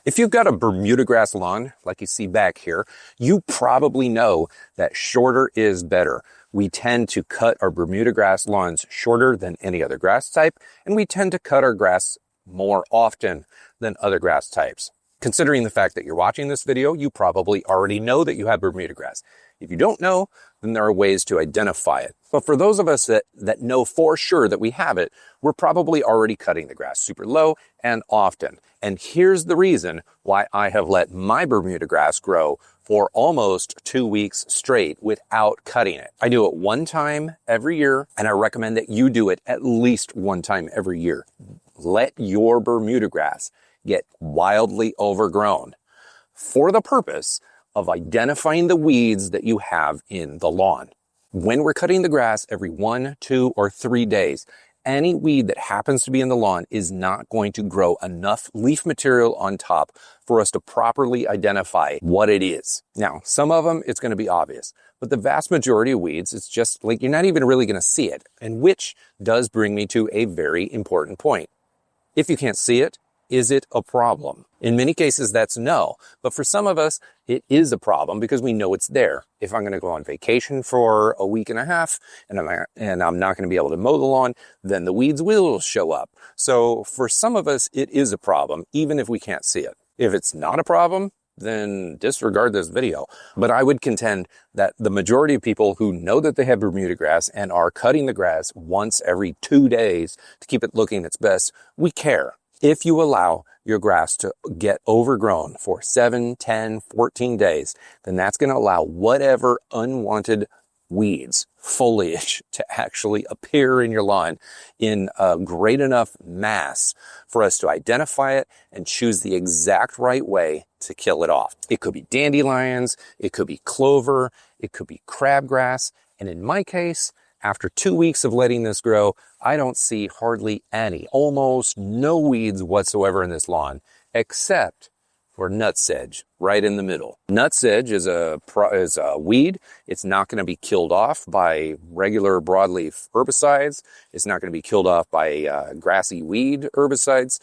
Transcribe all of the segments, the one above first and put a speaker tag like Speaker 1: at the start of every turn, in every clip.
Speaker 1: If you've got a Bermudagrass lawn, like you see back here, you probably know that shorter is better. We tend to cut our Bermudagrass lawns shorter than any other grass type, and we tend to cut our grass more often than other grass types. Considering the fact that you're watching this video, you probably already know that you have Bermudagrass. If you don't know, then there are ways to identify it. But for those of us that know for sure that we have it, we're probably already cutting the grass super low and often. And here's the reason why I have let my Bermudagrass grow for almost 2 weeks straight without cutting it. I do it one time every year, and I recommend that you do it at least one time every year. Let your Bermudagrass get wildly overgrown for the purpose of identifying the weeds that you have in the lawn. When we're cutting the grass every 1, 2, or 3 days, any weed that happens to be in the lawn is not going to grow enough leaf material on top for us to properly identify what it is. Now, some of them, it's going to be obvious, but the vast majority of weeds, it's just like you're not even really going to see it. And which does bring me to a very important point. If you can't see it, is it a problem? In many cases, that's no. But for some of us, it is a problem because we know it's there. If I'm going to go on vacation for a week and a half and I'm not going to be able to mow the lawn, then the weeds will show up. So for some of us, it is a problem, even if we can't see it. If it's not a problem, then disregard this video. But I would contend that the majority of people who know that they have Bermudagrass and are cutting the grass once every 2 days to keep it looking its best, we care. If you allow your grass to get overgrown for 7, 10, 14 days, then that's going to allow whatever unwanted weeds, foliage to actually appear in your lawn in a great enough mass for us to identify it and choose the exact right way to kill it off. It could be dandelions, it could be clover, it could be crabgrass, and in my case, after 2 weeks of letting this grow, I don't see hardly any, almost no weeds whatsoever in this lawn, except for nutsedge right in the middle. Nutsedge is a weed. It's not going to be killed off by regular broadleaf herbicides. It's not going to be killed off by grassy weed herbicides.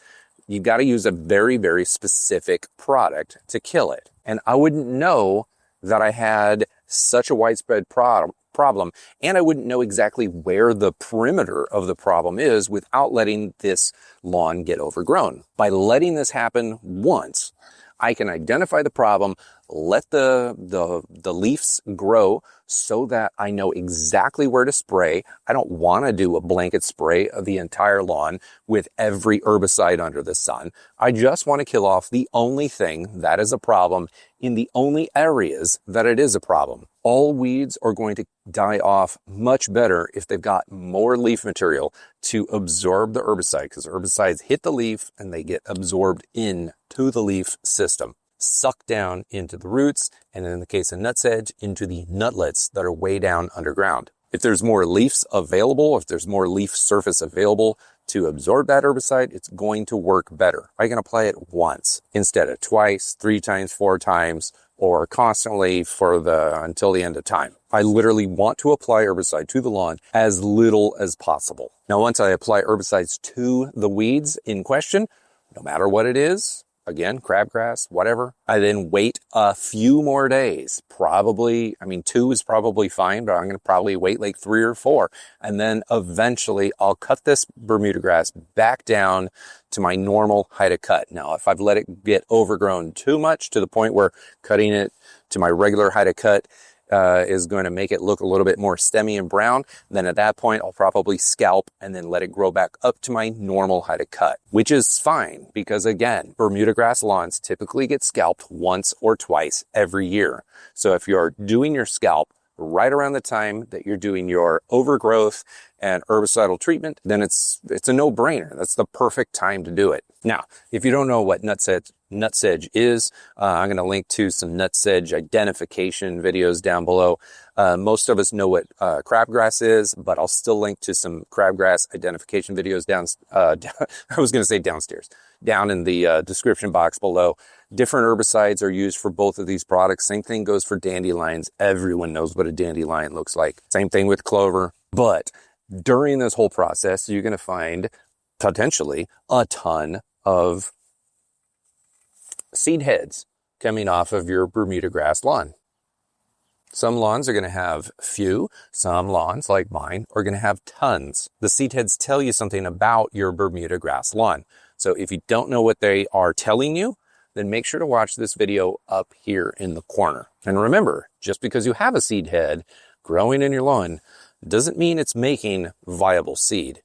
Speaker 1: You've got to use a very, very specific product to kill it. And I wouldn't know that I had such a widespread problem, and I wouldn't know exactly where the perimeter of the problem is without letting this lawn get overgrown. By letting this happen once, I can identify the problem, let the leaves grow so that I know exactly where to spray. I don't want to do a blanket spray of the entire lawn with every herbicide under the sun. I just want to kill off the only thing that is a problem in the only areas that it is a problem. All weeds are going to die off much better if they've got more leaf material to absorb the herbicide, because herbicides hit the leaf and they get absorbed into the leaf system, sucked down into the roots, and in the case of nutsedge, into the nutlets that are way down underground. If there's more leaves available, if there's more leaf surface available to absorb that herbicide, it's going to work better. I can apply it once instead of twice, 3 times, 4 times, or constantly until the end of time. I literally want to apply herbicide to the lawn as little as possible. Now, once I apply herbicides to the weeds in question, no matter what it is, again, crabgrass, whatever, I then wait a few more days. 2 is probably fine, but I'm going to probably wait like 3 or 4. And then eventually I'll cut this Bermudagrass back down to my normal height of cut. Now, if I've let it get overgrown too much to the point where cutting it to my regular height of cut is going to make it look a little bit more stemmy and brown, then at that point I'll probably scalp and then let it grow back up to my normal height of cut, which is fine because, again, Bermudagrass lawns typically get scalped once or twice every year. So if you're doing your scalp right around the time that you're doing your overgrowth and herbicidal treatment, then it's a no-brainer. That's the perfect time to do it. Now, if you don't know what nutsedge is, I'm going to link to some nutsedge identification videos down below. Most of us know what crabgrass is, but I'll still link to some crabgrass identification videos down in the description box below. Different herbicides are used for both of these products. Same thing goes for dandelions. Everyone knows what a dandelion looks like. Same thing with clover. But during this whole process, you're going to find potentially a ton of seed heads coming off of your Bermuda grass lawn. Some lawns are going to have few. Some lawns, like mine, are going to have tons. The seed heads tell you something about your Bermuda grass lawn. So if you don't know what they are telling you, then make sure to watch this video up here in the corner. And remember, just because you have a seed head growing in your lawn doesn't mean it's making viable seed.